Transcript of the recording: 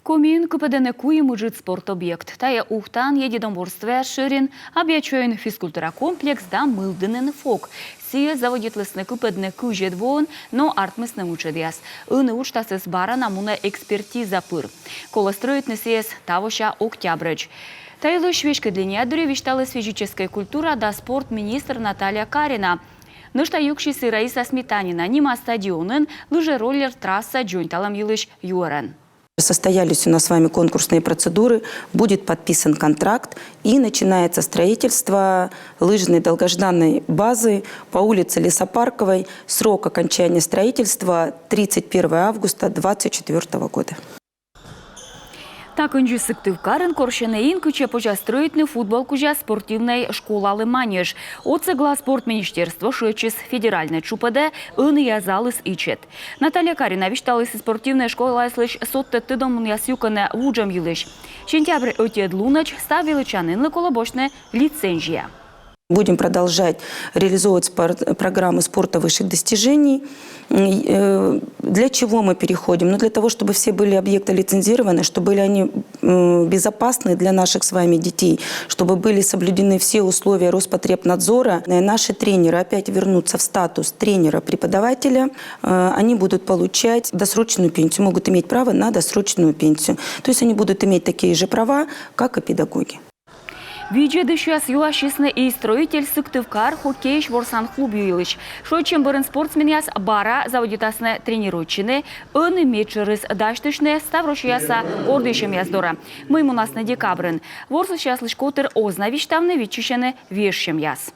Комин КПДН куи мужит спортобъект. Тая ухтан единоборстве ширин, объячоин физкультура комплекс да мылдынен фок. Сие заводитлесны КПДН кужет вон, но артмысны учедяс. Ыны учтасыз бара намуна экспертиза пыр. Колостроит несиес тавоща октябрыч. Тайлы швечка длине вишталась физическая культура да спорт министр Наталья Карина. Нышта юкшисы Раиса Сметанина, нима стадионын, лыжероллер трасса джойнталам юлыш юрен. Состоялись у нас с вами конкурсные процедуры, будет подписан контракт и начинается строительство лыжной долгожданной базы по улице Лесопарковой. Срок окончания строительства 31 августа 2024 года. Так инжи сыктывкарын коршенеин куче поча строительный футбол куча спортивной школалы манеж. Оцегла спорт министерство шечис федеральной ЧУПД ын язалыс ичет. Наталья Карина вишталыс спортивная школа слышь сотте тыдом ясюкане вуджам юлыш. Сентябрь отед лунач ставили чанын колобочная лицензия. Будем продолжать реализовывать программы спорта высших достижений. Для чего мы переходим? Ну, для того, чтобы все были объекты лицензированы, чтобы были они безопасны для наших с вами детей, чтобы были соблюдены все условия Роспотребнадзора. И наши тренеры опять вернутся в статус тренера-преподавателя. Они будут получать досрочную пенсию, могут иметь право на досрочную пенсию. То есть они будут иметь такие же права, как и педагоги. Виджеды сейчас юлашисны и строитель Сыктывкар хоккей шворсан клуб юилыш. Шойчем бырын спортсмен яс бара заводитасны тренировочны, ын мечерыс даштышны ставрошияса ордышем яздора. Мы ему нас на декабрын. Ворсы сейчас лишь котыр ознавиштавны вичищены вешем яс.